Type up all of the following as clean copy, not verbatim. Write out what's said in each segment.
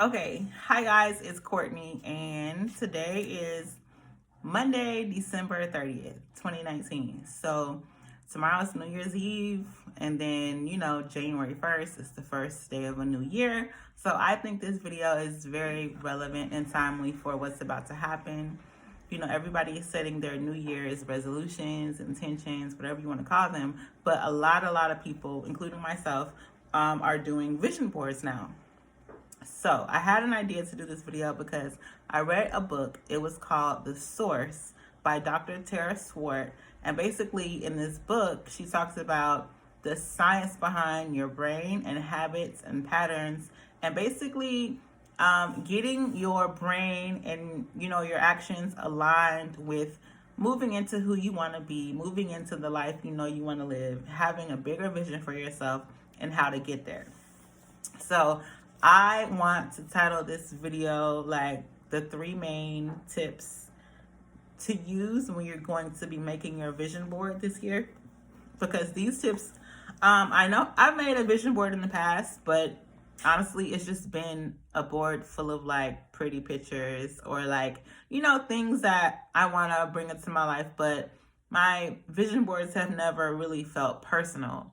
Okay, hi guys, it's Courtney, and today is Monday, December 30th, 2019. So tomorrow's New Year's Eve, and then January 1st is the first day of a new year. So I think this video is very relevant and timely for what's about to happen. Everybody is setting their New Year's resolutions, intentions, whatever you want to call them, but a lot of people, including myself, are doing vision boards now. So I had an idea to do this video because I read a book. It was called The Source by Dr. Tara Swart. And basically in this book, she talks about the science behind your brain and habits and patterns, and basically getting your brain and your actions aligned with moving into who you want to be, moving into the life you want to live, having a bigger vision for yourself and how to get there. So I want to title this video like the 3 main tips to use when you're going to be making your vision board this year. Because these tips, I know I've made a vision board in the past, but honestly, it's just been a board full of like pretty pictures or like, things that I want to bring into my life. But my vision boards have never really felt personal.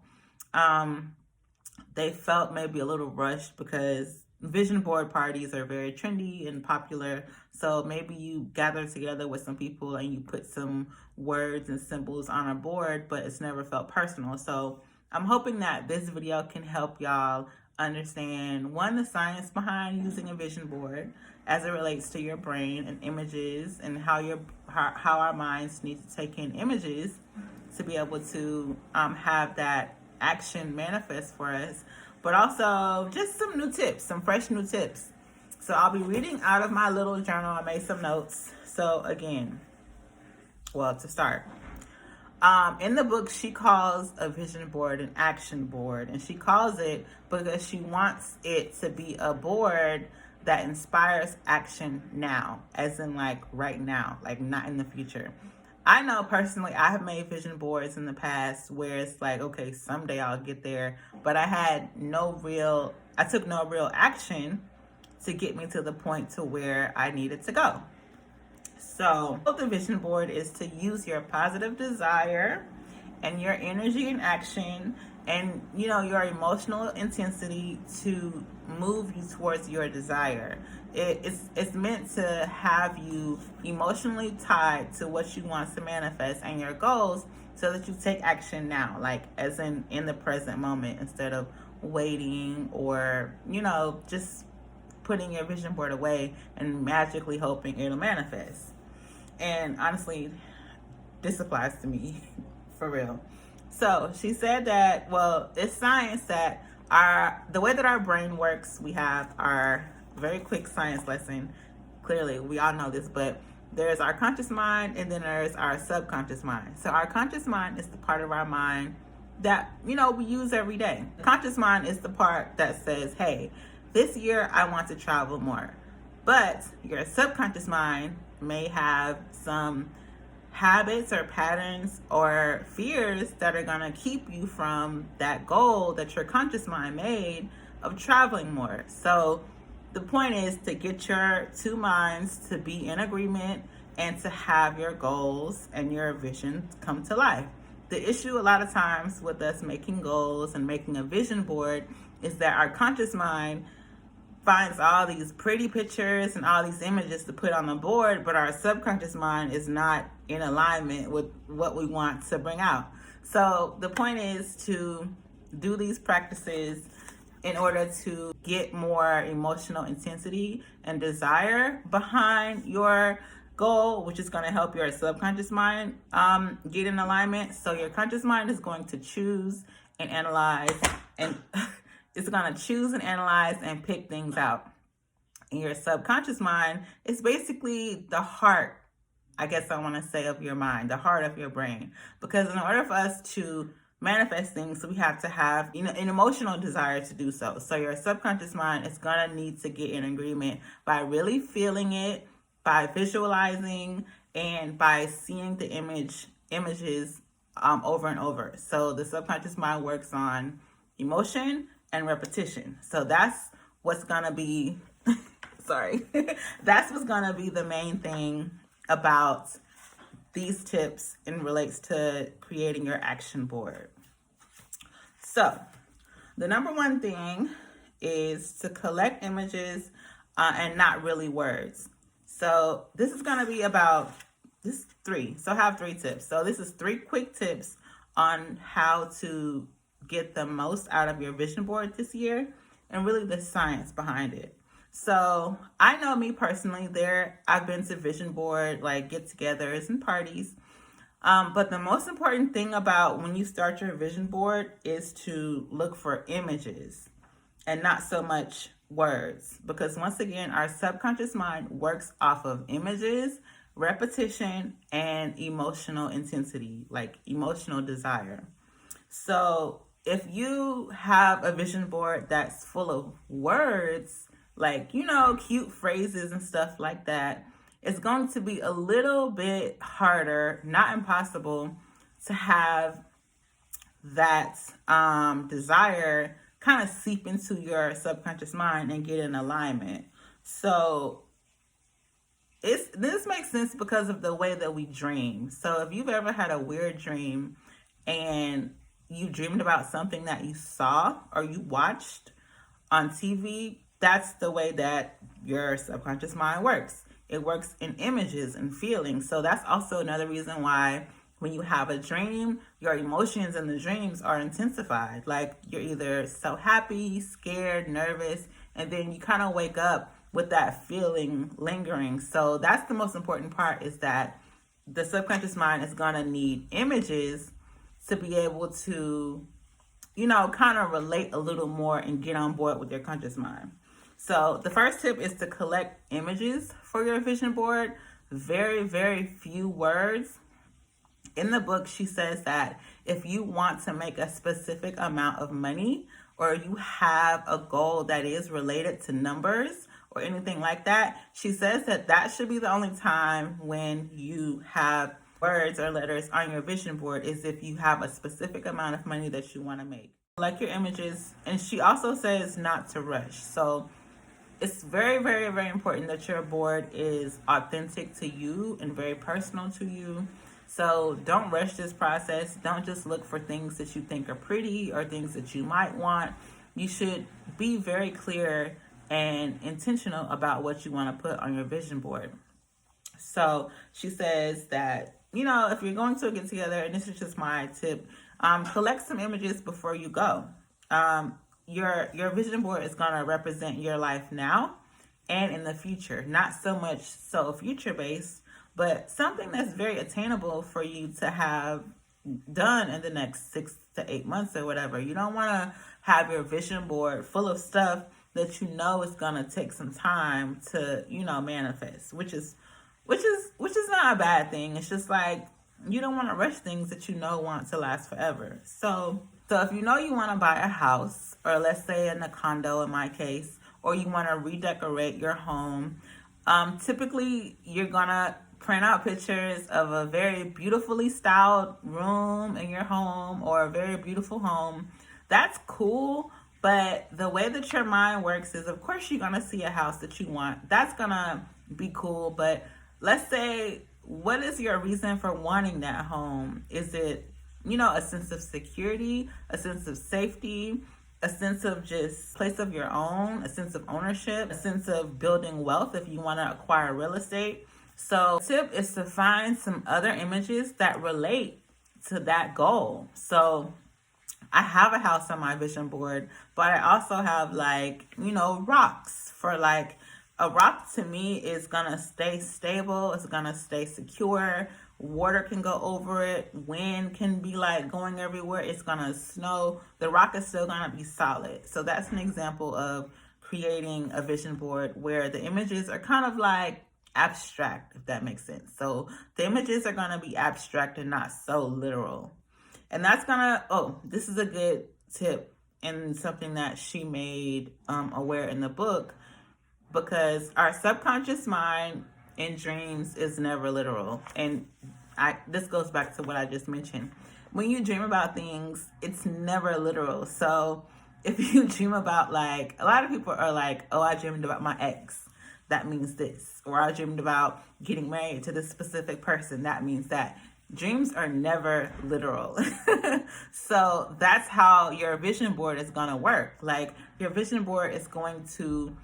They felt maybe a little rushed because vision board parties are very trendy and popular. So maybe you gather together with some people and you put some words and symbols on a board, but it's never felt personal. So I'm hoping that this video can help y'all understand, one, the science behind using a vision board as it relates to your brain and images, and how our minds need to take in images to be able to have that action manifest for us, but also just some new tips, some fresh new tips. So I'll be reading out of my little journal. I made some notes. So again, to start, in the book, she calls a vision board an action board, and she calls it because she wants it to be a board that inspires action now, as in like right now, like not in the future. I know personally I have made vision boards in the past where it's like, okay, someday I'll get there, but I took no real action to get me to the point to where I needed to go. So the vision board is to use your positive desire and your energy and action and your emotional intensity to move you towards your desire. It's meant to have you emotionally tied to what you want to manifest and your goals, so that you take action now, like as in the present moment, instead of waiting or just putting your vision board away and magically hoping it'll manifest. And honestly, this applies to me for real. So she said that, it's science that the way that our brain works, we have our very quick science lesson. Clearly, we all know this, but there's our conscious mind and then there's our subconscious mind. So our conscious mind is the part of our mind that, we use every day. The conscious mind is the part that says, hey, this year I want to travel more. But your subconscious mind may have some habits or patterns or fears that are going to keep you from that goal that your conscious mind made of traveling more. So the point is to get your 2 minds to be in agreement and to have your goals and your vision come to life. The issue a lot of times with us making goals and making a vision board is that our conscious mind finds all these pretty pictures and all these images to put on the board, but our subconscious mind is not in alignment with what we want to bring out. So the point is to do these practices in order to get more emotional intensity and desire behind your goal, which is going to help your subconscious mind get in alignment. So your conscious mind is going to choose and analyze, and it's going to choose and analyze and pick things out. And your subconscious mind is basically the heart, I guess I want to say, of your mind, the heart of your brain. Because in order for us to manifest things, we have to have an emotional desire to do so. So your subconscious mind is going to need to get in agreement by really feeling it, by visualizing, and by seeing the images over and over. So the subconscious mind works on emotion and repetition. So that's what's going to be Sorry. That's what's going to be the main thing about these tips and relates to creating your action board. So the number one thing is to collect images and not really words. So this is going to be about this three. So I have 3 tips. So this is 3 quick tips on how to get the most out of your vision board this year and really the science behind it. So I know me personally I've been to vision board like get-togethers and parties. But the most important thing about when you start your vision board is to look for images and not so much words, because once again, our subconscious mind works off of images, repetition, and emotional intensity, like emotional desire. So if you have a vision board that's full of words, like, cute phrases and stuff like that, it's going to be a little bit harder, not impossible, to have that desire kind of seep into your subconscious mind and get in alignment. So this makes sense because of the way that we dream. So if you've ever had a weird dream and you dreamed about something that you saw or you watched on TV, that's the way that your subconscious mind works. It works in images and feelings. So that's also another reason why when you have a dream, your emotions in the dreams are intensified. Like you're either so happy, scared, nervous, and then you kind of wake up with that feeling lingering. So that's the most important part, is that the subconscious mind is going to need images to be able to, kind of relate a little more and get on board with your conscious mind. So the first tip is to collect images for your vision board. Very, very few words. In the book, she says that if you want to make a specific amount of money, or you have a goal that is related to numbers or anything like that, she says that should be the only time when you have words or letters on your vision board, is if you have a specific amount of money that you want to make. Collect your images. And she also says not to rush. So it's very, very, very important that your board is authentic to you and very personal to you. So don't rush this process. Don't just look for things that you think are pretty or things that you might want. You should be very clear and intentional about what you want to put on your vision board. So she says that, if you're going to get together, and this is just my tip, collect some images before you go. Your vision board is going to represent your life now and in the future. Not so much so future-based, but something that's very attainable for you to have done in the next 6 to 8 months or whatever. You don't want to have your vision board full of stuff that you know is going to take some time to, manifest, which is not a bad thing. It's just like, you don't want to rush things that you know want to last forever. So if you know you want to buy a house, or let's say in a condo in my case, or you want to redecorate your home, typically you're going to print out pictures of a very beautifully styled room in your home or a very beautiful home. That's cool, but the way that your mind works is, of course, you're going to see a house that you want. That's going to be cool, but let's say, what is your reason for wanting that home? Is it, a sense of security, a sense of safety, a sense of just place of your own, a sense of ownership, a sense of building wealth if you want to acquire real estate? So tip is to find some other images that relate to that goal. So I have a house on my vision board, but I also have rocks for a rock to me is gonna stay stable. It's gonna stay secure. Water can go over it. Wind can be going everywhere. It's gonna snow. The rock is still gonna be solid. So that's an example of creating a vision board where the images are kind of abstract, if that makes sense. So the images are gonna be abstract and not so literal. And that's this is a good tip and something that she made aware in the book, because our subconscious mind in dreams is never literal. And this goes back to what I just mentioned. When you dream about things, it's never literal. So if you dream about a lot of people are oh, I dreamed about my ex. that means this. Or I dreamed about getting married to this specific person, that means that. Dreams are never literal. So that's how your vision board is going to work. Like, your vision board is going to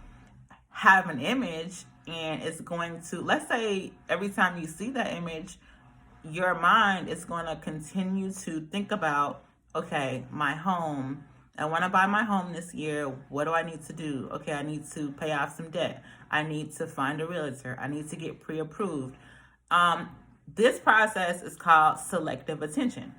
have an image, and it's going to, let's say every time you see that image, your mind is going to continue to think about, okay, my home, I want to buy my home this year. What do I need to do? Okay, I need to pay off some debt. I need to find a realtor. I need to get pre-approved. This process is called selective attention.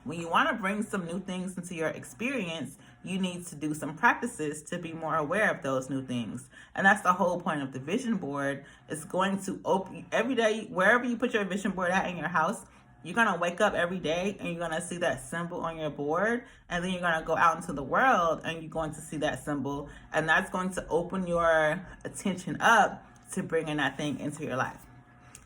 When you want to bring some new things into your experience, you need to do some practices to be more aware of those new things. And that's the whole point of the vision board. It's going to open every day, wherever you put your vision board at in your house, you're going to wake up every day and you're going to see that symbol on your board. And then you're going to go out into the world and you're going to see that symbol. And that's going to open your attention up to bringing that thing into your life.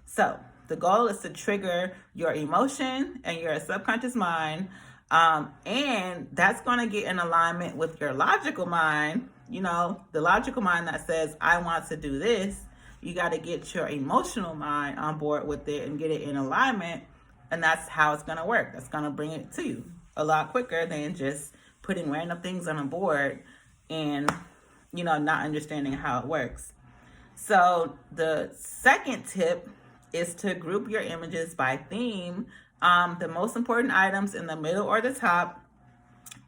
So the goal is to trigger your emotion and your subconscious mind. And that's going to get in alignment with your logical mind. You know, the logical mind that says, I want to do this. You got to get your emotional mind on board with it and get it in alignment. And that's how it's going to work. That's going to bring it to you a lot quicker than just putting random things on a board and, you know, not understanding how it works. So the second tip is to group your images by theme. The most important items in the middle or the top.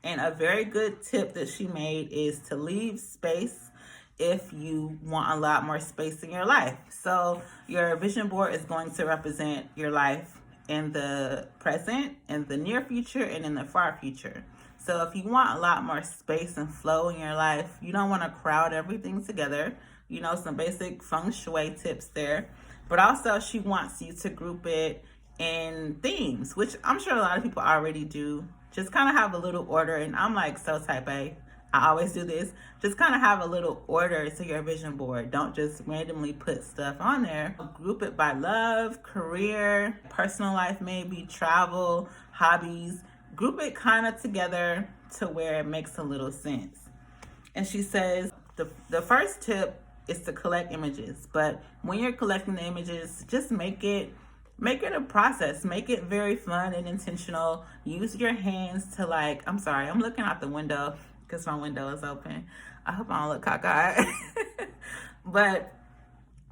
And a very good tip that she made is to leave space if you want a lot more space in your life. So your vision board is going to represent your life in the present, in the near future, and in the far future. So if you want a lot more space and flow in your life, you don't want to crowd everything together. You know, some basic feng shui tips there. But also she wants you to group it in themes, which I'm sure a lot of people already do. Just kind of have a little order. And I'm like so type A. I always do this. Just kind of have a little order to your vision board. Don't just randomly put stuff on there. Group it by love, career, personal life, maybe travel, hobbies. Group it kind of together to where it makes a little sense. And she says the first tip is to collect images. But when you're collecting the images, just make it a process. Make it very fun and intentional. Use your hands to like, I'm sorry, I'm looking out the window because my window is open. I hope I don't look cockeyed. But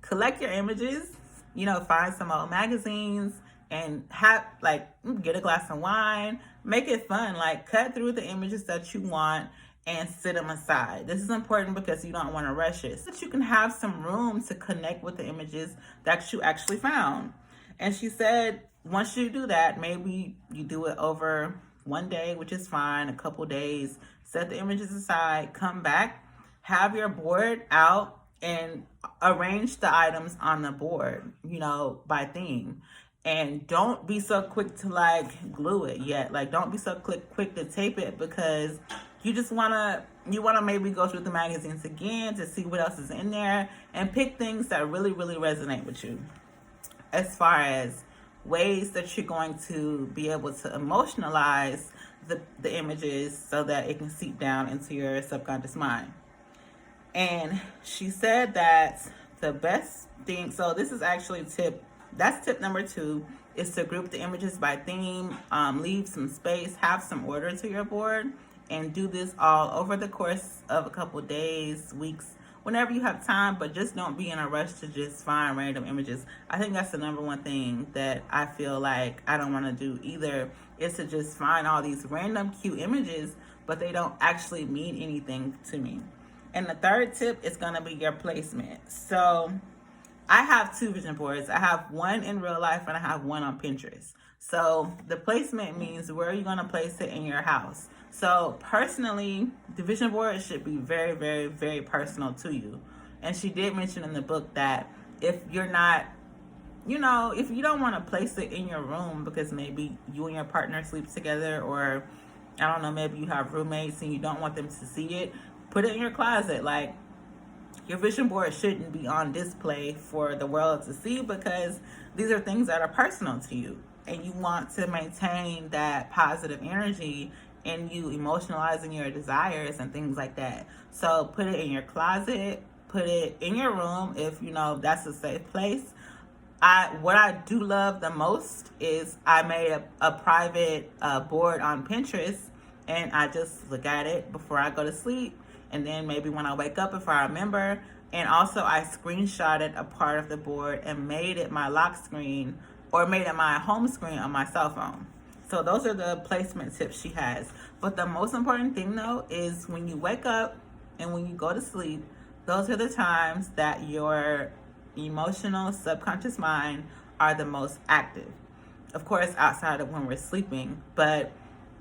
collect your images, you know, find some old magazines and have like, get a glass of wine, make it fun. Like cut through the images that you want and sit them aside. This is important because you don't want to rush it. So that you can have some room to connect with the images that you actually found. And she said, once you do that, maybe you do it over one day, which is fine, a couple days, set the images aside, come back, have your board out and arrange the items on the board, you know, by theme. And don't be so quick to like glue it yet. Like don't be so quick to tape it because you just want to maybe go through the magazines again to see what else is in there and pick things that really, really resonate with you. As far as ways that you're going to be able to emotionalize the images so that it can seep down into your subconscious mind. And she said that the best thing, so this is actually tip number 2, is to group the images by theme, leave some space, have some order to your board, and do this all over the course of a couple days, weeks, whenever you have time, but just don't be in a rush to just find random images. I think that's the number one thing that I feel like I don't want to do either, is to just find all these random cute images, but they don't actually mean anything to me. And the third tip is going to be your placement. So I have 2 vision boards. I have one in real life and I have one on Pinterest. So the placement means where you're going to place it in your house. So personally, the vision board should be very, very, very personal to you. And she did mention in the book that if you're not, you know, if you don't want to place it in your room because maybe you and your partner sleep together, or I don't know, maybe you have roommates and you don't want them to see it, put it in your closet. Like, your vision board shouldn't be on display for the world to see because these are things that are personal to you. And you want to maintain that positive energy and you emotionalizing your desires and things like that. So put it in your closet, put it in your room if you know that's a safe place. What I do love the most is I made a private board on Pinterest, and I just look at it before I go to sleep, and then maybe when I wake up if I remember. And also I screenshotted a part of the board and made it my lock screen, or made it my home screen on my cell phone. So those are the placement tips she has. But the most important thing though is when you wake up and when you go to sleep, those are the times that your emotional subconscious mind are the most active. Of course, outside of when we're sleeping, but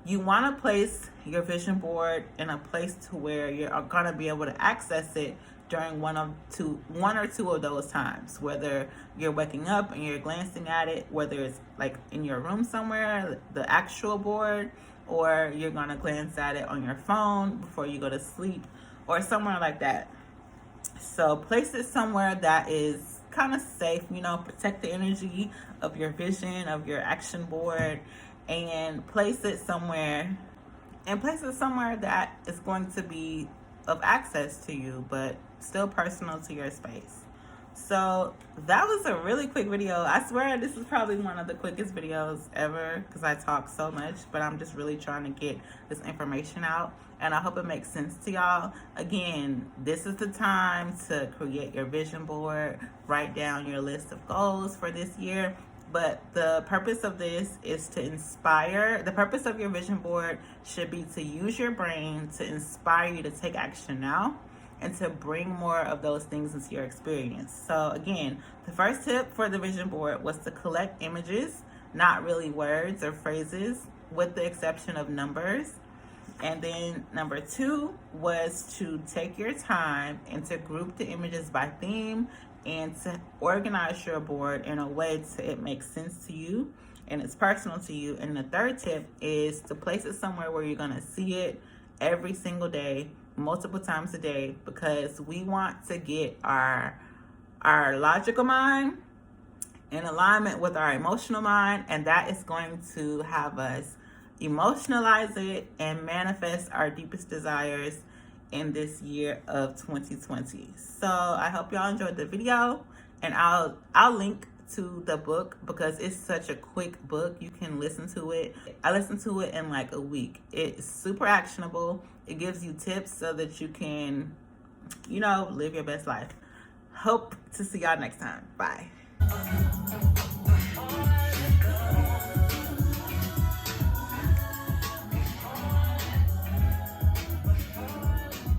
you want to place your vision board in a place to where you're going to be able to access it during one or two of those times, whether you're waking up and you're glancing at it, whether it's like in your room somewhere, the actual board, or you're going to glance at it on your phone before you go to sleep, or somewhere like that. So place it somewhere that is kind of safe, you know, protect the energy of your vision, of your action board, and place it somewhere that is going to be of access to you, but still personal to your space. So that was a really quick video. I swear this is probably one of the quickest videos ever because I talk so much, but I'm just really trying to get this information out, and I hope it makes sense to y'all. Again, this is the time to create your vision board, write down your list of goals for this year. But the purpose of this is to inspire. The purpose of your vision board should be to use your brain to inspire you to take action now and to bring more of those things into your experience. So again, the first tip for the vision board was to collect images, not really words or phrases, with the exception of numbers. And then number 2 was to take your time and to group the images by theme and to organize your board in a way to it makes sense to you and it's personal to you. And the third tip is to place it somewhere where you're going to see it every single day, multiple times a day, because we want to get our logical mind in alignment with our emotional mind, and that is going to have us emotionalize it and manifest our deepest desires in this year of 2020. So I hope y'all enjoyed the video, and I'll link to the book because it's such a quick book. You can listen to it. I listened to it in like a week. It's super actionable. It gives you tips so that you can, you know, live your best life. Hope to see y'all next time. Bye.